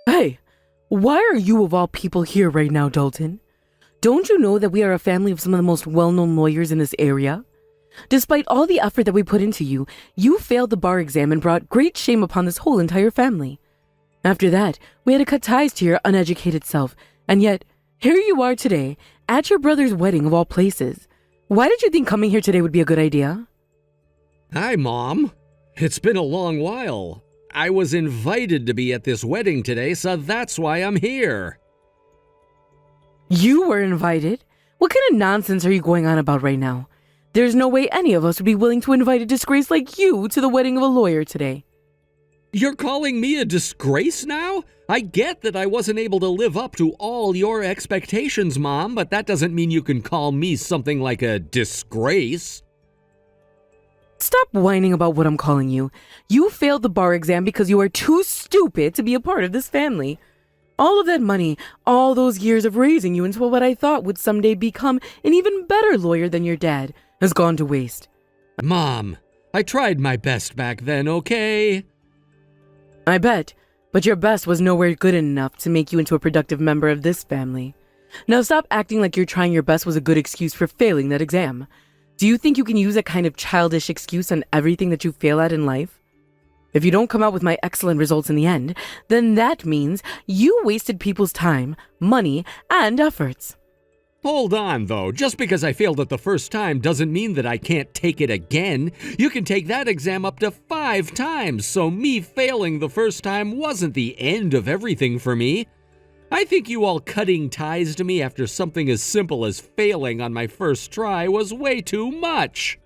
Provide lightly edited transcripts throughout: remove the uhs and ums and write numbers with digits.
Hey, why are you of all people here right now, Dalton? Don't you know that we are a family of some of the most well-known lawyers in this area? Despite all the effort that we put into you, you failed the bar exam and brought great shame upon this whole entire family. After that, we had to cut ties to your uneducated self, and yet, here you are today, at your brother's wedding of all places. Why did you think coming here today would be a good idea? Hi, Mom. It's been a long while. I was invited to be at this wedding today, so that's why I'm here. You were invited? What kind of nonsense are you going on about right now? There's no way any of us would be willing to invite a disgrace like you to the wedding of a lawyer today. You're calling me a disgrace now? I get that I wasn't able to live up to all your expectations, Mom, but that doesn't mean you can call me something like a disgrace. Stop whining about what I'm calling you. You failed the bar exam because you are too stupid to be a part of this family. All of that money, all those years of raising you into what I thought would someday become an even better lawyer than your dad, has gone to waste. Mom, I tried my best back then, okay? I bet, but your best was nowhere good enough to make you into a productive member of this family. Now stop acting like your trying your best was a good excuse for failing that exam. Do you think you can use that kind of childish excuse on everything that you fail at in life? If you don't come out with my excellent results in the end, then that means you wasted people's time, money, and efforts. Hold on, though. Just because I failed it the first time doesn't mean that I can't take it again. You can take that exam up to 5 times, so me failing the first time wasn't the end of everything for me. I think you all cutting ties to me after something as simple as failing on my first try was way too much.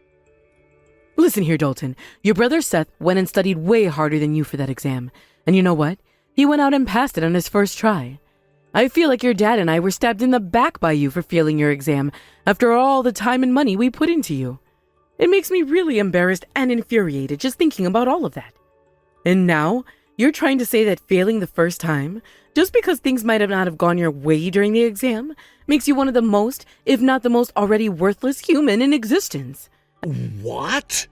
Listen here, Dalton. Your brother Seth went and studied way harder than you for that exam. And you know what? He went out and passed it on his first try. I feel like your dad and I were stabbed in the back by you for failing your exam after all the time and money we put into you. It makes me really embarrassed and infuriated just thinking about all of that. And now, you're trying to say that failing the first time, just because things might have not have gone your way during the exam, makes you one of the most, if not the most already worthless human in existence. What?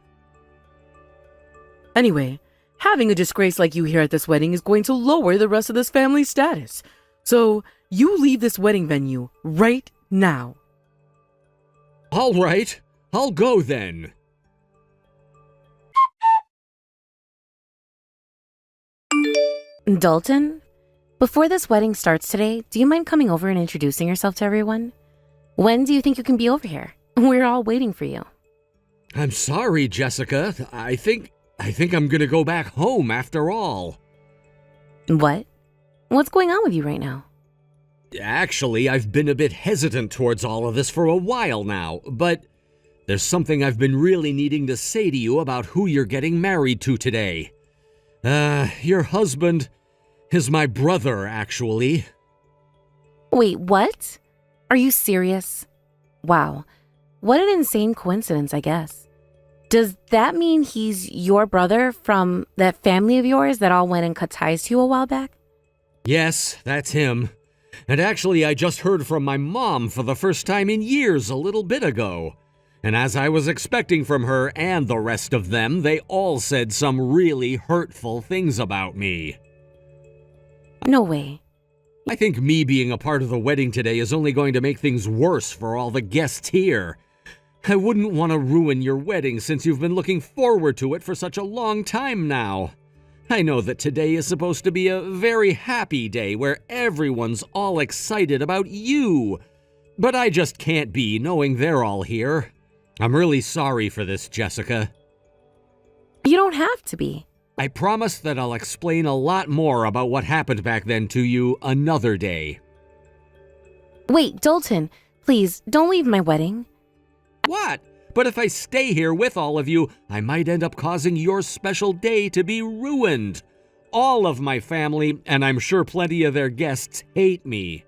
Anyway, having a disgrace like you here at this wedding is going to lower the rest of this family's status. So, you leave this wedding venue right now. All right, I'll go then. Dalton, before this wedding starts today, do you mind coming over and introducing yourself to everyone? When do you think you can be over here? We're all waiting for you. I'm sorry, Jessica. I think I'm gonna go back home after all. What? What's going on with you right now? Actually, I've been a bit hesitant towards all of this for a while now, but there's something I've been really needing to say to you about who you're getting married to today. Your husband is my brother, actually. Wait, what? Are you serious? Wow. What an insane coincidence, I guess. Does that mean he's your brother from that family of yours that all went and cut ties to you a while back? Yes, that's him. And actually, I just heard from my mom for the first time in years a little bit ago. And as I was expecting from her and the rest of them, they all said some really hurtful things about me. No way. I think me being a part of the wedding today is only going to make things worse for all the guests here. I wouldn't want to ruin your wedding since you've been looking forward to it for such a long time now. I know that today is supposed to be a very happy day where everyone's all excited about you. But I just can't be knowing they're all here. I'm really sorry for this, Jessica. You don't have to be. I promise that I'll explain a lot more about what happened back then to you another day. Wait, Dalton, please don't leave my wedding. What? But if I stay here with all of you, I might end up causing your special day to be ruined. All of my family, and I'm sure plenty of their guests, hate me.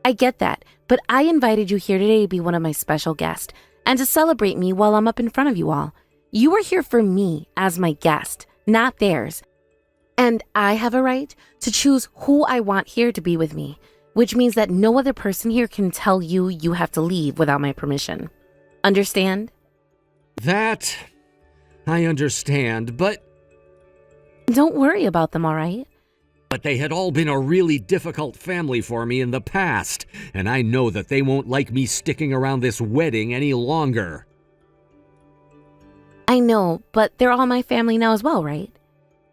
I get that, but I invited you here today to be one of my special guests and to celebrate me while I'm up in front of you all. You are here for me as my guest, not theirs. And I have a right to choose who I want here to be with me, which means that no other person here can tell you you have to leave without my permission. Understand? That, I understand, but Don't worry about them, all right? But they had all been a really difficult family for me in the past, and I know that they won't like me sticking around this wedding any longer. I know, but they're all my family now as well, right?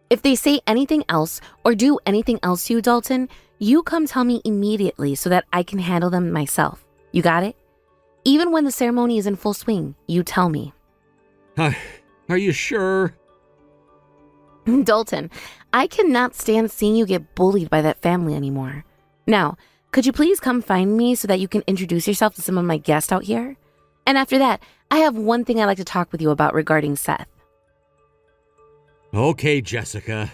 If they say anything else or do anything else to you, Dalton, you come tell me immediately so that I can handle them myself. You got it? Even when the ceremony is in full swing, you tell me. Are you sure? Dalton, I cannot stand seeing you get bullied by that family anymore. Now, could you please come find me so that you can introduce yourself to some of my guests out here? And after that, I have one thing I'd like to talk with you about regarding Seth. Okay, Jessica.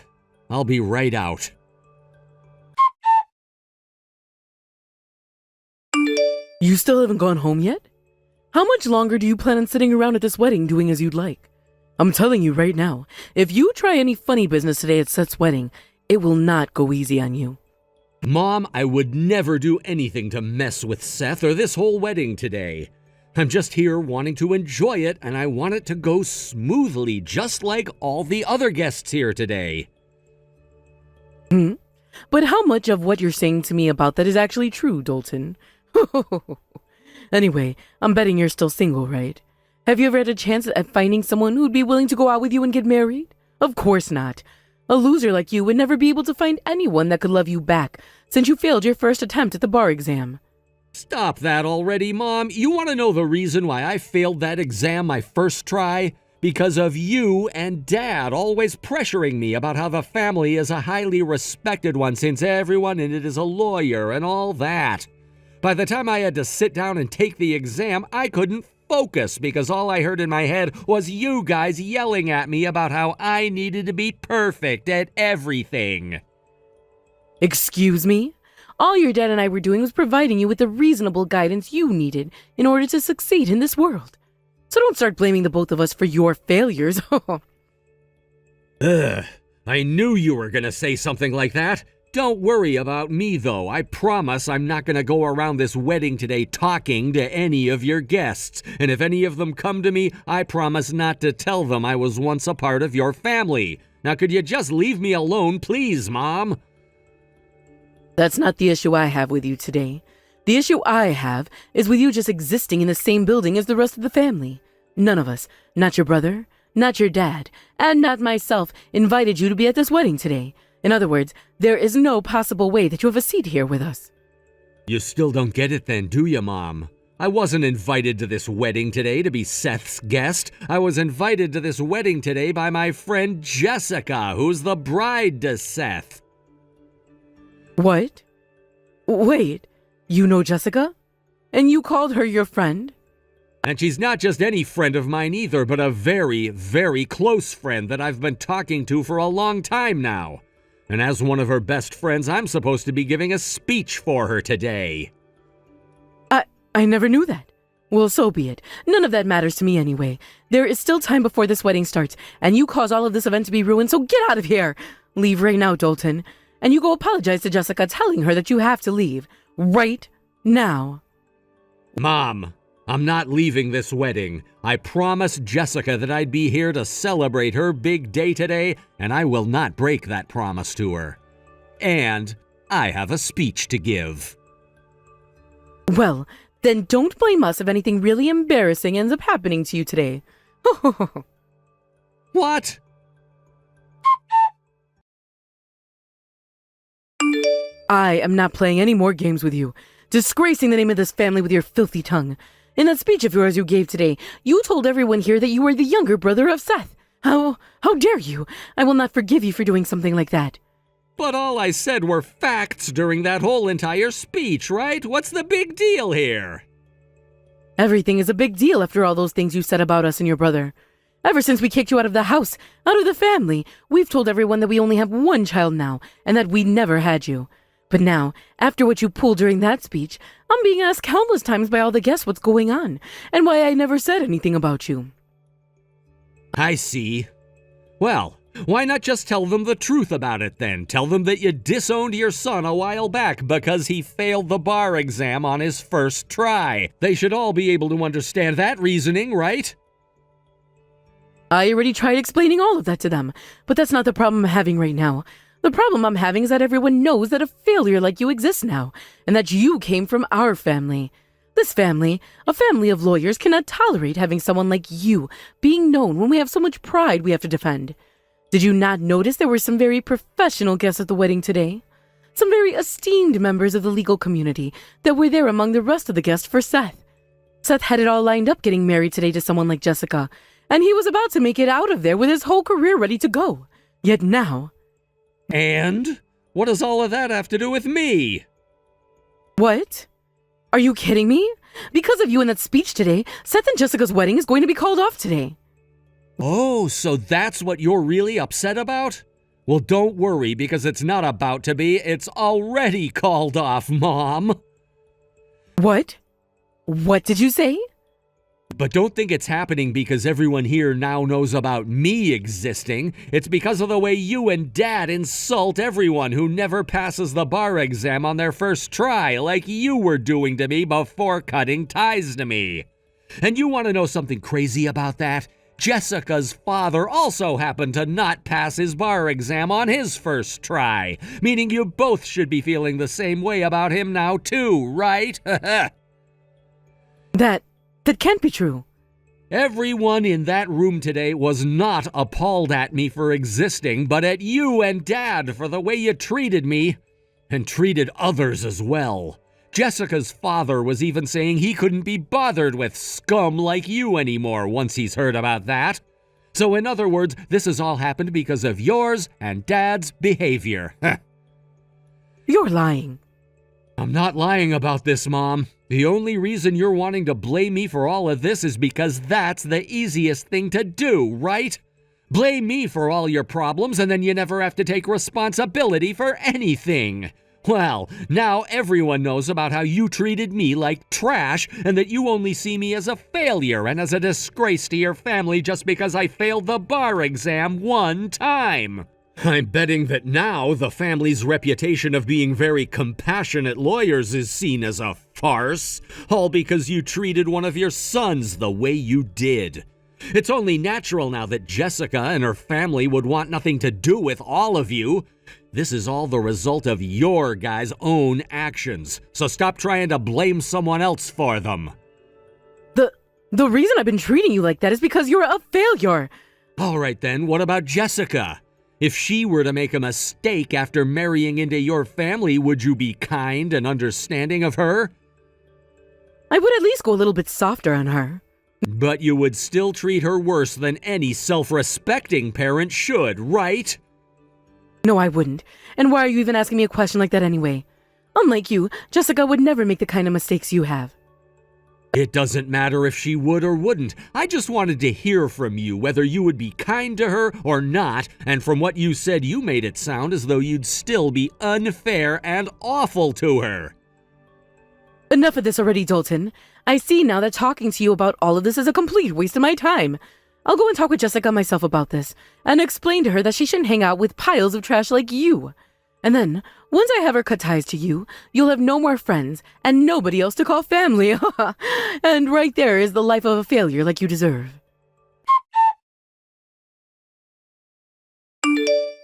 I'll be right out. You still haven't gone home yet? How much longer do you plan on sitting around at this wedding doing as you'd like? I'm telling you right now, if you try any funny business today at Seth's wedding, it will not go easy on you. Mom, I would never do anything to mess with Seth or this whole wedding today. I'm just here wanting to enjoy it, and I want it to go smoothly, just like all the other guests here today. But how much of what you're saying to me about that is actually true, Dalton? Anyway, I'm betting you're still single, right? Have you ever had a chance at finding someone who'd be willing to go out with you and get married? Of course not. A loser like you would never be able to find anyone that could love you back since you failed your first attempt at the bar exam. Stop that already, Mom. You want to know the reason why I failed that exam my first try? Because of you and Dad always pressuring me about how the family is a highly respected one since everyone in it is a lawyer and all that. By the time I had to sit down and take the exam, I couldn't focus because all I heard in my head was you guys yelling at me about how I needed to be perfect at everything. Excuse me? All your dad and I were doing was providing you with the reasonable guidance you needed in order to succeed in this world. So don't start blaming the both of us for your failures. Ugh, I knew you were gonna say something like that. Don't worry about me, though. I promise I'm not gonna go around this wedding today talking to any of your guests. And if any of them come to me, I promise not to tell them I was once a part of your family. Now, could you just leave me alone, please, Mom? That's not the issue I have with you today. The issue I have is with you just existing in the same building as the rest of the family. None of us, not your brother, not your dad, and not myself, invited you to be at this wedding today. In other words, there is no possible way that you have a seat here with us. You still don't get it then, do you, Mom? I wasn't invited to this wedding today to be Seth's guest. I was invited to this wedding today by my friend Jessica, who's the bride to Seth. What? Wait, you know Jessica? And you called her your friend? And she's not just any friend of mine either, but a very, very close friend that I've been talking to for a long time now. And as one of her best friends, I'm supposed to be giving a speech for her today. I never knew that. Well, so be it. None of that matters to me anyway. There is still time before this wedding starts, and you caused all of this event to be ruined, so get out of here! Leave right now, Dalton. And you go apologize to Jessica, telling her that you have to leave. Right now. Mom, I'm not leaving this wedding. I promised Jessica that I'd be here to celebrate her big day today, and I will not break that promise to her. And I have a speech to give. Well, then don't blame us if anything really embarrassing ends up happening to you today. What? I am not playing any more games with you, disgracing the name of this family with your filthy tongue. In that speech of yours you gave today, you told everyone here that you were the younger brother of Seth. How dare you? I will not forgive you for doing something like that. But all I said were facts during that whole entire speech, right? What's the big deal here? Everything is a big deal after all those things you said about us and your brother. Ever since we kicked you out of the house, out of the family, we've told everyone that we only have one child now, and that we never had you. But now, after what you pulled during that speech, I'm being asked countless times by all the guests what's going on, and why I never said anything about you. I see. Well, why not just tell them the truth about it then? Tell them that you disowned your son a while back because he failed the bar exam on his first try. They should all be able to understand that reasoning, right? I already tried explaining all of that to them, but that's not the problem I'm having right now. The problem I'm having is that everyone knows that a failure like you exists now, and that you came from our family. This family, a family of lawyers, cannot tolerate having someone like you being known when we have so much pride we have to defend. Did you not notice there were some very professional guests at the wedding today? Some very esteemed members of the legal community that were there among the rest of the guests for Seth. Seth had it all lined up getting married today to someone like Jessica, and he was about to make it out of there with his whole career ready to go. Yet now... And? What does all of that have to do with me? What? Are you kidding me? Because of you and that speech today, Seth and Jessica's wedding is going to be called off today. Oh, so that's what you're really upset about? Well, don't worry, because it's not about to be. It's already called off, Mom. What? What did you say? But don't think it's happening because everyone here now knows about me existing. It's because of the way you and Dad insult everyone who never passes the bar exam on their first try, like you were doing to me before cutting ties to me. And you want to know something crazy about that? Jessica's father also happened to not pass his bar exam on his first try, meaning you both should be feeling the same way about him now too, right? That can't be true. Everyone in that room today was not appalled at me for existing, but at you and Dad for the way you treated me, and treated others as well. Jessica's father was even saying he couldn't be bothered with scum like you anymore once he's heard about that. So in other words, this has all happened because of yours and Dad's behavior. You're lying. I'm not lying about this, Mom. The only reason you're wanting to blame me for all of this is because that's the easiest thing to do, right? Blame me for all your problems and then you never have to take responsibility for anything. Well, now everyone knows about how you treated me like trash and that you only see me as a failure and as a disgrace to your family just because I failed the bar exam one time. I'm betting that now the family's reputation of being very compassionate lawyers is seen as a farce, all because you treated one of your sons the way you did. It's only natural now that Jessica and her family would want nothing to do with all of you. This is all the result of your guys' own actions, so stop trying to blame someone else for them. The reason I've been treating you like that is because you're a failure. All right then, what about Jessica? If she were to make a mistake after marrying into your family, would you be kind and understanding of her? I would at least go a little bit softer on her. But you would still treat her worse than any self-respecting parent should, right? No, I wouldn't. And why are you even asking me a question like that anyway? Unlike you, Jessica would never make the kind of mistakes you have. It doesn't matter if she would or wouldn't. I just wanted to hear from you whether you would be kind to her or not, and from what you said, you made it sound as though you'd still be unfair and awful to her. Enough of this already, Dalton. I see now that talking to you about all of this is a complete waste of my time. I'll go and talk with Jessica myself about this, and explain to her that she shouldn't hang out with piles of trash like you. And then, once I have her cut ties to you, you'll have no more friends, and nobody else to call family. And right there is the life of a failure like you deserve.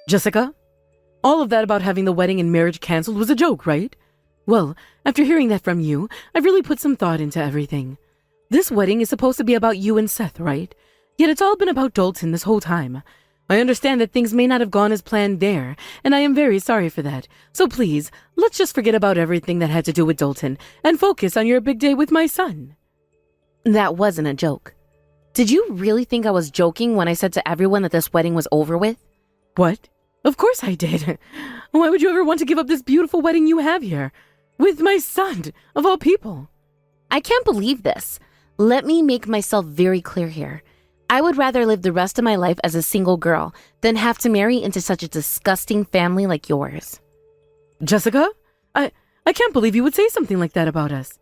Jessica, all of that about having the wedding and marriage canceled was a joke, right? Well, after hearing that from you, I've really put some thought into everything. This wedding is supposed to be about you and Seth, right? Yet it's all been about Dalton this whole time. I understand that things may not have gone as planned there, and I am very sorry for that. So please, let's just forget about everything that had to do with Dalton and focus on your big day with my son. That wasn't a joke. Did you really think I was joking when I said to everyone that this wedding was over with? What? Of course I did. Why would you ever want to give up this beautiful wedding you have here? With my son, of all people. I can't believe this. Let me make myself very clear here. I would rather live the rest of my life as a single girl than have to marry into such a disgusting family like yours. Jessica? I can't believe you would say something like that about us.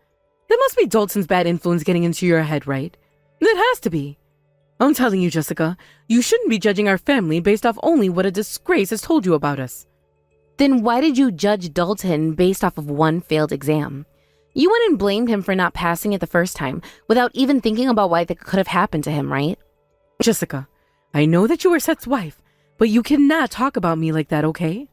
That must be Dalton's bad influence getting into your head, right? That has to be. I'm telling you, Jessica, you shouldn't be judging our family based off only what a disgrace has told you about us. Then why did you judge Dalton based off of one failed exam? You went and blamed him for not passing it the first time without even thinking about why that could have happened to him, right? Jessica, I know that you are Seth's wife, but you cannot talk about me like that, okay?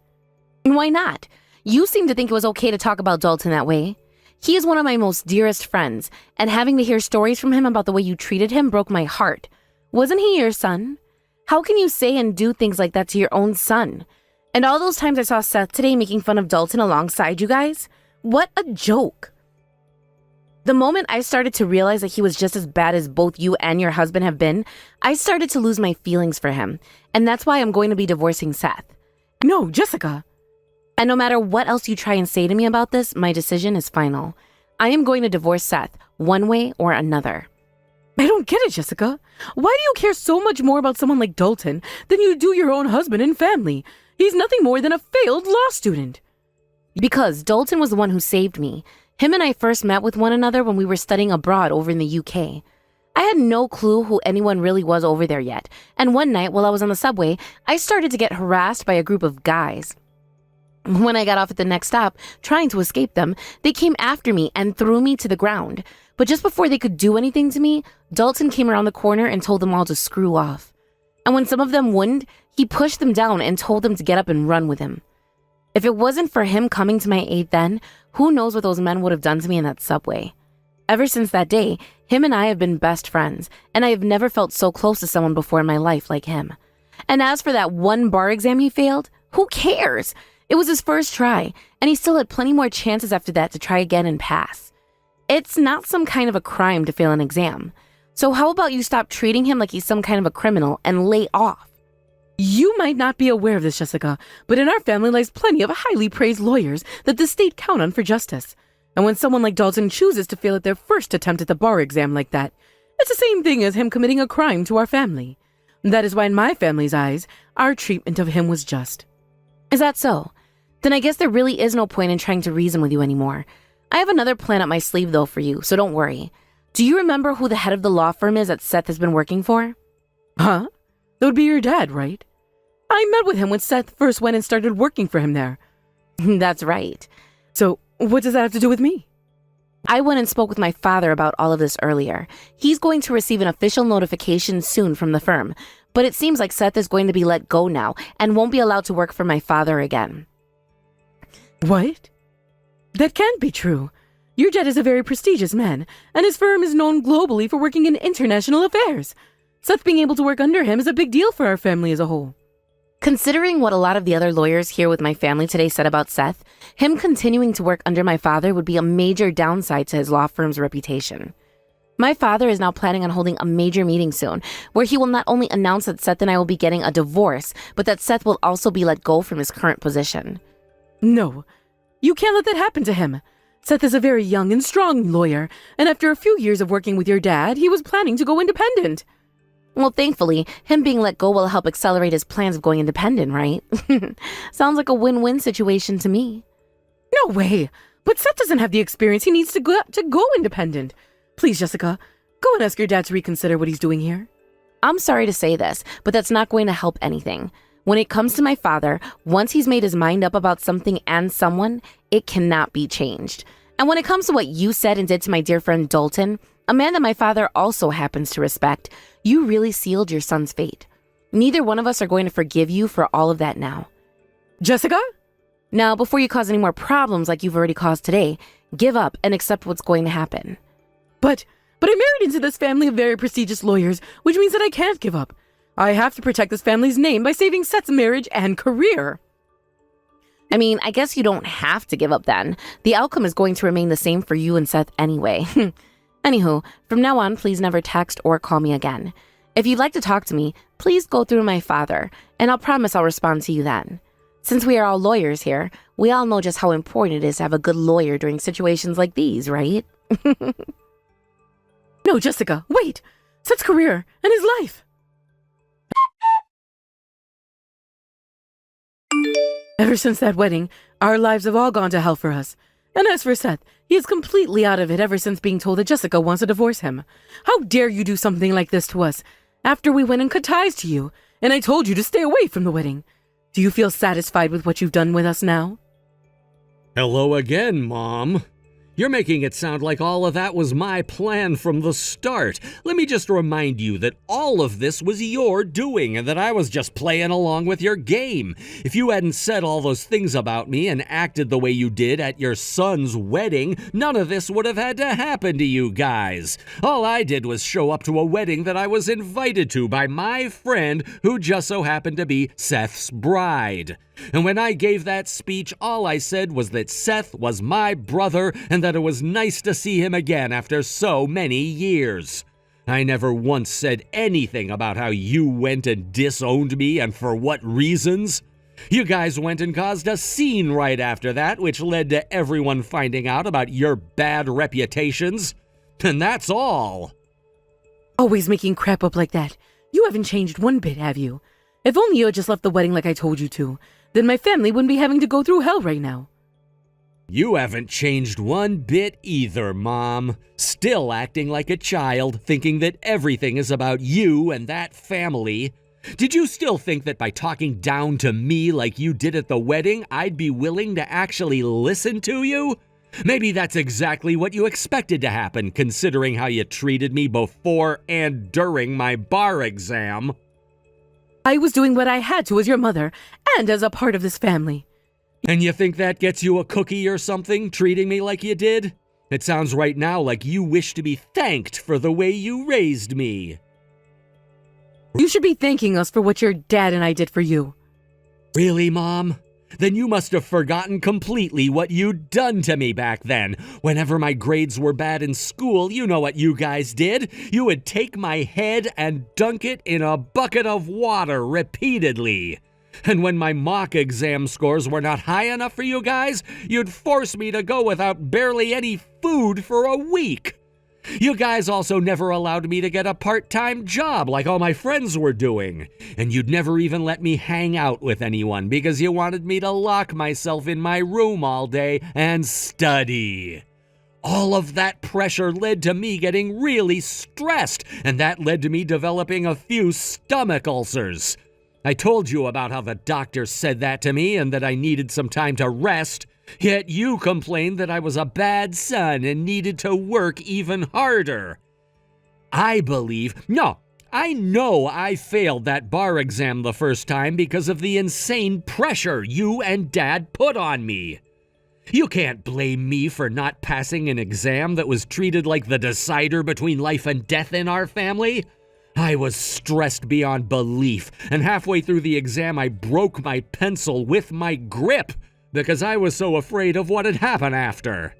Why not? You seem to think it was okay to talk about Dalton that way. He is one of my most dearest friends, and having to hear stories from him about the way you treated him broke my heart. Wasn't he your son? How can you say and do things like that to your own son? And all those times I saw Seth today making fun of Dalton alongside you guys? What a joke. The moment I started to realize that he was just as bad as both you and your husband have been, I started to lose my feelings for him. And that's why I'm going to be divorcing Seth. No, Jessica. And no matter what else you try and say to me about this, my decision is final. I am going to divorce Seth, one way or another. I don't get it, Jessica. Why do you care so much more about someone like Dalton than you do your own husband and family? He's nothing more than a failed law student. Because Dalton was the one who saved me. Him and I first met with one another when we were studying abroad over in the UK. I had no clue who anyone really was over there yet, and one night while I was on the subway, I started to get harassed by a group of guys. When I got off at the next stop, trying to escape them, they came after me and threw me to the ground. But just before they could do anything to me, Dalton came around the corner and told them all to screw off. And when some of them wouldn't, he pushed them down and told them to get up and run with him. If it wasn't for him coming to my aid then, who knows what those men would have done to me in that subway. Ever since that day, him and I have been best friends, and I have never felt so close to someone before in my life like him. And as for that one bar exam he failed, who cares? It was his first try, and he still had plenty more chances after that to try again and pass. It's not some kind of a crime to fail an exam. So how about you stop treating him like he's some kind of a criminal and lay off? You might not be aware of this, Jessica, but in our family lies plenty of highly praised lawyers that the state count on for justice. And when someone like Dalton chooses to fail at their first attempt at the bar exam like that, it's the same thing as him committing a crime to our family. That is why in my family's eyes, our treatment of him was just. Is that so? Then I guess there really is no point in trying to reason with you anymore. I have another plan up my sleeve though for you, so don't worry. Do you remember who the head of the law firm is that Seth has been working for? Huh? That would be your dad, right? I met with him when Seth first went and started working for him there. That's right. So, what does that have to do with me? I went and spoke with my father about all of this earlier. He's going to receive an official notification soon from the firm, but it seems like Seth is going to be let go now and won't be allowed to work for my father again. What? That can't be true. Your dad is a very prestigious man, and his firm is known globally for working in international affairs. Seth being able to work under him is a big deal for our family as a whole. Considering what a lot of the other lawyers here with my family today said about Seth, him continuing to work under my father would be a major downside to his law firm's reputation. My father is now planning on holding a major meeting soon, where he will not only announce that Seth and I will be getting a divorce, but that Seth will also be let go from his current position. No, you can't let that happen to him. Seth is a very young and strong lawyer, and after a few years of working with your dad, he was planning to go independent. Well, thankfully, him being let go will help accelerate his plans of going independent, right? Sounds like a win-win situation to me. No way! But Seth doesn't have the experience he needs to go independent. Please, Jessica, go and ask your dad to reconsider what he's doing here. I'm sorry to say this, but that's not going to help anything. When it comes to my father, once he's made his mind up about something and someone, it cannot be changed. And when it comes to what you said and did to my dear friend Dalton, a man that my father also happens to respect, you really sealed your son's fate. Neither one of us are going to forgive you for all of that now. Jessica? Now, before you cause any more problems like you've already caused today, give up and accept what's going to happen. But I married into this family of very prestigious lawyers, which means that I can't give up. I have to protect this family's name by saving Seth's marriage and career. I mean, I guess you don't have to give up then. The outcome is going to remain the same for you and Seth anyway. Anywho, from now on, please never text or call me again. If you'd like to talk to me, please go through my father, and I'll promise I'll respond to you then. Since we are all lawyers here, we all know just how important it is to have a good lawyer during situations like these, right? No, Jessica, wait! Seth's career and his life! Ever since that wedding, our lives have all gone to hell for us. And as for Seth, he is completely out of it ever since being told that Jessica wants to divorce him. How dare you do something like this to us, after we went and cut ties to you, and I told you to stay away from the wedding. Do you feel satisfied with what you've done with us now? Hello again, Mom. You're making it sound like all of that was my plan from the start. Let me just remind you that all of this was your doing and that I was just playing along with your game. If you hadn't said all those things about me and acted the way you did at your son's wedding, none of this would have had to happen to you guys. All I did was show up to a wedding that I was invited to by my friend who just so happened to be Seth's bride. And when I gave that speech, all I said was that Seth was my brother and that it was nice to see him again after so many years. I never once said anything about how you went and disowned me and for what reasons. You guys went and caused a scene right after that, which led to everyone finding out about your bad reputations. And that's all. Always making crap up like that. You haven't changed one bit, have you? If only you had just left the wedding like I told you to, then my family wouldn't be having to go through hell right now. You haven't changed one bit either, Mom. Still acting like a child, thinking that everything is about you and that family. Did you still think that by talking down to me like you did at the wedding, I'd be willing to actually listen to you? Maybe that's exactly what you expected to happen, considering how you treated me before and during my bar exam. I was doing what I had to as your mother and as a part of this family. And you think that gets you a cookie or something, treating me like you did? It sounds right now like you wish to be thanked for the way you raised me. You should be thanking us for what your dad and I did for you. Really, Mom? Then you must have forgotten completely what you'd done to me back then. Whenever my grades were bad in school, you know what you guys did. You would take my head and dunk it in a bucket of water repeatedly. And when my mock exam scores were not high enough for you guys, you'd force me to go without barely any food for a week. You guys also never allowed me to get a part-time job like all my friends were doing. And you'd never even let me hang out with anyone because you wanted me to lock myself in my room all day and study. All of that pressure led to me getting really stressed, and that led to me developing a few stomach ulcers. I told you about how the doctor said that to me and that I needed some time to rest. Yet you complained that I was a bad son and needed to work even harder. I know I failed that bar exam the first time because of the insane pressure you and Dad put on me. You can't blame me for not passing an exam that was treated like the decider between life and death in our family. I was stressed beyond belief, and halfway through the exam I broke my pencil with my grip because I was so afraid of what had happened after.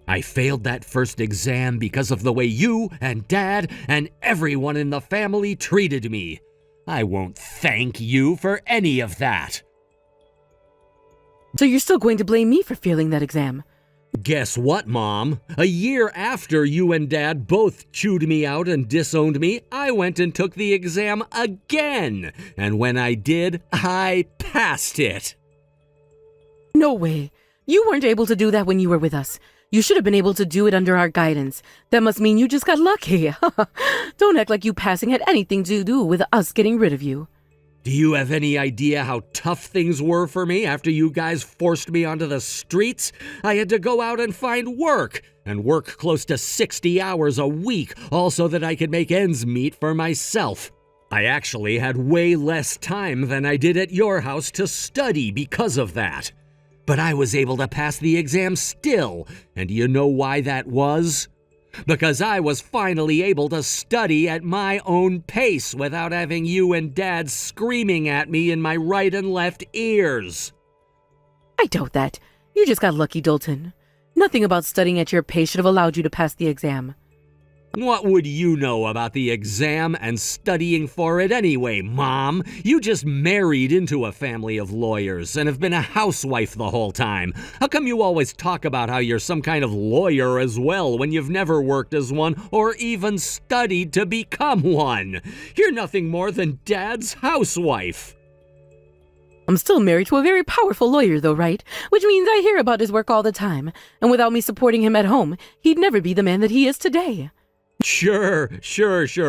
I failed that first exam because of the way you and Dad and everyone in the family treated me. I won't thank you for any of that. So you're still going to blame me for failing that exam? Guess what, Mom? A year after you and Dad both chewed me out and disowned me, I went and took the exam again. And when I did, I passed it. No way. You weren't able to do that when you were with us. You should have been able to do it under our guidance. That must mean you just got lucky. Don't act like you passing had anything to do with us getting rid of you. Do you have any idea how tough things were for me after you guys forced me onto the streets? I had to go out and find work, and work close to 60 hours a week, all so that I could make ends meet for myself. I actually had way less time than I did at your house to study because of that. But I was able to pass the exam still, and do you know why that was? Because I was finally able to study at my own pace without having you and Dad screaming at me in my right and left ears. I doubt that. You just got lucky, Dalton. Nothing about studying at your pace should have allowed you to pass the exam. What would you know about the exam and studying for it anyway, Mom? You just married into a family of lawyers and have been a housewife the whole time. How come you always talk about how you're some kind of lawyer as well when you've never worked as one or even studied to become one? You're nothing more than Dad's housewife. I'm still married to a very powerful lawyer, though, right? Which means I hear about his work all the time. And without me supporting him at home, he'd never be the man that he is today. Sure.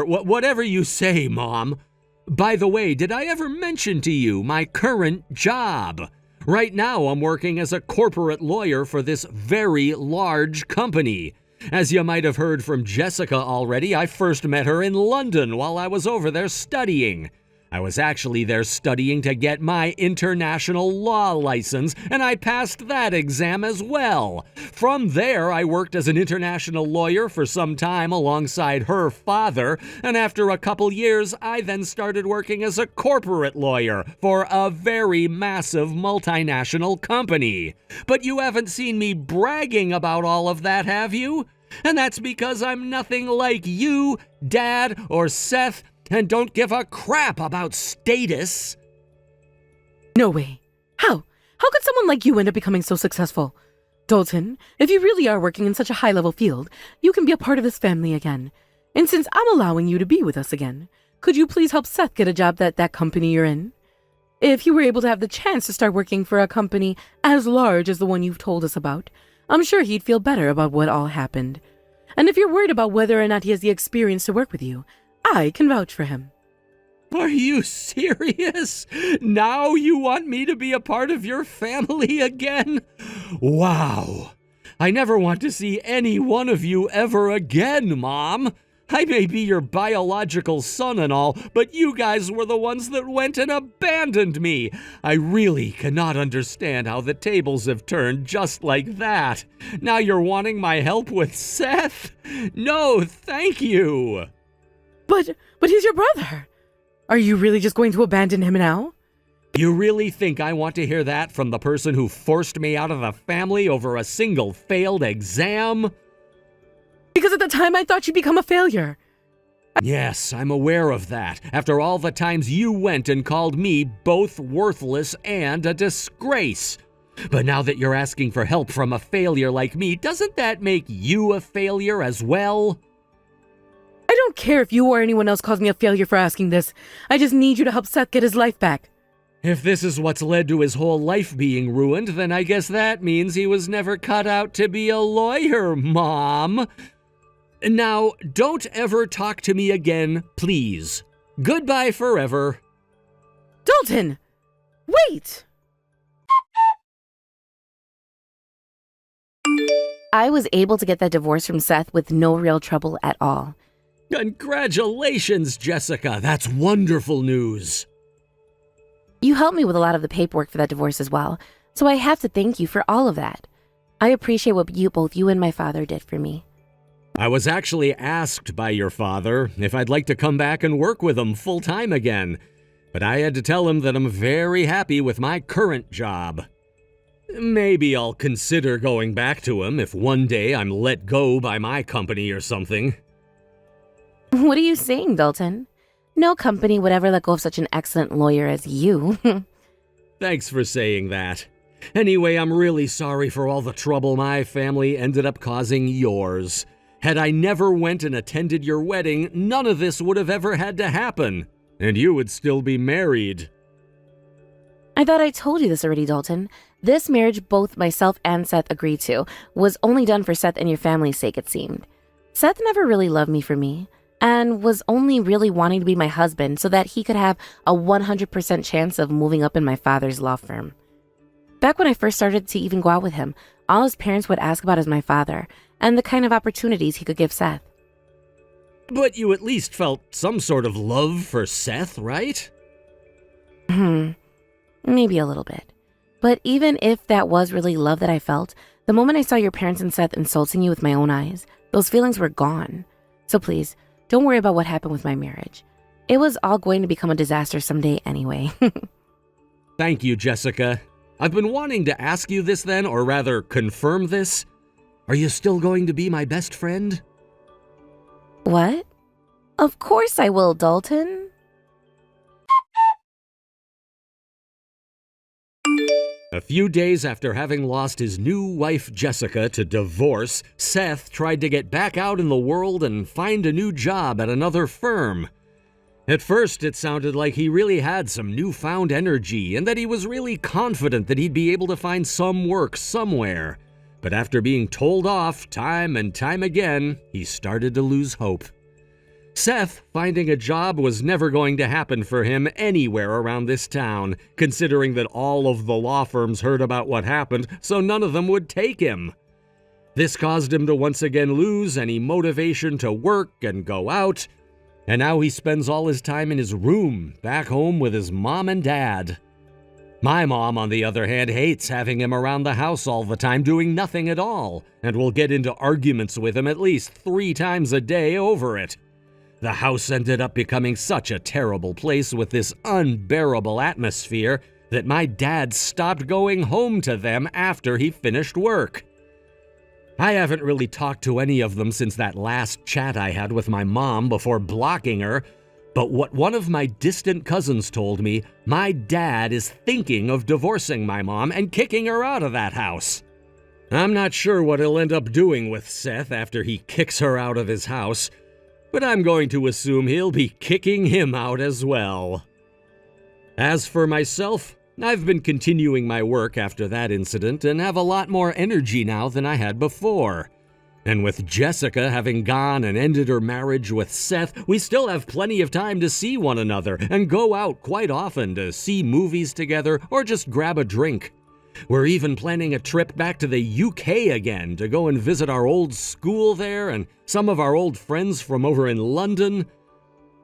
Whatever you say, Mom. By the way, did I ever mention to you my current job? Right now, I'm working as a corporate lawyer for this very large company. As you might have heard from Jessica already, I first met her in London while I was over there studying. I was actually there studying to get my international law license, and I passed that exam as well. From there, I worked as an international lawyer for some time alongside her father, and after a couple years, I then started working as a corporate lawyer for a very massive multinational company. But you haven't seen me bragging about all of that, have you? And that's because I'm nothing like you, Dad, or Seth, and don't give a crap about status. No way. How? How could someone like you end up becoming so successful? Dalton, if you really are working in such a high-level field, you can be a part of this family again. And since I'm allowing you to be with us again, could you please help Seth get a job at that company you're in? If you were able to have the chance to start working for a company as large as the one you've told us about, I'm sure he'd feel better about what all happened. And if you're worried about whether or not he has the experience to work with you, I can vouch for him. Are you serious? Now you want me to be a part of your family again? Wow. I never want to see any one of you ever again, Mom. I may be your biological son and all, but you guys were the ones that went and abandoned me. I really cannot understand how the tables have turned just like that. Now you're wanting my help with Seth? No, thank you. But he's your brother. Are you really just going to abandon him now? You really think I want to hear that from the person who forced me out of the family over a single failed exam? Because at the time I thought you'd become a failure. Yes, I'm aware of that, after all the times you went and called me both worthless and a disgrace. But now that you're asking for help from a failure like me, doesn't that make you a failure as well? I don't care if you or anyone else calls me a failure for asking this. I just need you to help Seth get his life back. If this is what's led to his whole life being ruined, then I guess that means he was never cut out to be a lawyer, Mom. Now, don't ever talk to me again, please. Goodbye forever. Dalton! Wait! I was able to get that divorce from Seth with no real trouble at all. Congratulations, Jessica. That's wonderful news. You helped me with a lot of the paperwork for that divorce as well, so I have to thank you for all of that. I appreciate what both you and my father did for me. I was actually asked by your father if I'd like to come back and work with him full-time again, but I had to tell him that I'm very happy with my current job. Maybe I'll consider going back to him if one day I'm let go by my company or something. What are you saying, Dalton? No company would ever let go of such an excellent lawyer as you. Thanks for saying that. Anyway, I'm really sorry for all the trouble my family ended up causing yours. Had I never went and attended your wedding, none of this would have ever had to happen, and you would still be married. I thought I told you this already, Dalton. This marriage both myself and Seth agreed to was only done for Seth and your family's sake, it seemed. Seth never really loved me for me, and was only really wanting to be my husband so that he could have a 100% chance of moving up in my father's law firm. Back when I first started to even go out with him, all his parents would ask about is my father, and the kind of opportunities he could give Seth. But you at least felt some sort of love for Seth, right? Maybe a little bit. But even if that was really love that I felt, the moment I saw your parents and Seth insulting you with my own eyes, those feelings were gone. So please, don't worry about what happened with my marriage. It was all going to become a disaster someday anyway. Thank you, Jessica. I've been wanting to ask you this then, or rather confirm this. Are you still going to be my best friend? What? Of course I will, Dalton. A few days after having lost his new wife Jessica to divorce, Seth tried to get back out in the world and find a new job at another firm. At first, it sounded like he really had some newfound energy and that he was really confident that he'd be able to find some work somewhere. But after being told off time and time again, he started to lose hope. Seth finding a job was never going to happen for him anywhere around this town, considering that all of the law firms heard about what happened, so none of them would take him. This caused him to once again lose any motivation to work and go out, and now he spends all his time in his room, back home with his mom and dad. My mom, on the other hand, hates having him around the house all the time doing nothing at all, and will get into arguments with him at least 3 times a day over it. The house ended up becoming such a terrible place with this unbearable atmosphere that my dad stopped going home to them after he finished work. I haven't really talked to any of them since that last chat I had with my mom before blocking her, but what one of my distant cousins told me, my dad is thinking of divorcing my mom and kicking her out of that house. I'm not sure what he'll end up doing with Seth after he kicks her out of his house, but I'm going to assume he'll be kicking him out as well. As for myself, I've been continuing my work after that incident and have a lot more energy now than I had before. And with Jessica having gone and ended her marriage with Seth, we still have plenty of time to see one another and go out quite often to see movies together or just grab a drink. We're even planning a trip back to the UK again to go and visit our old school there and some of our old friends from over in London.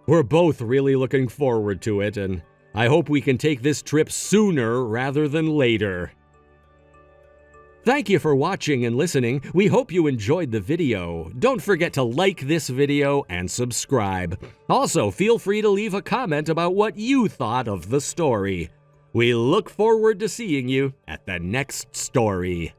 We're both really looking forward to it, and I hope we can take this trip sooner rather than later. Thank you for watching and listening. We hope you enjoyed the video. Don't forget to like this video and subscribe. Also, feel free to leave a comment about what you thought of the story. We look forward to seeing you at the next story.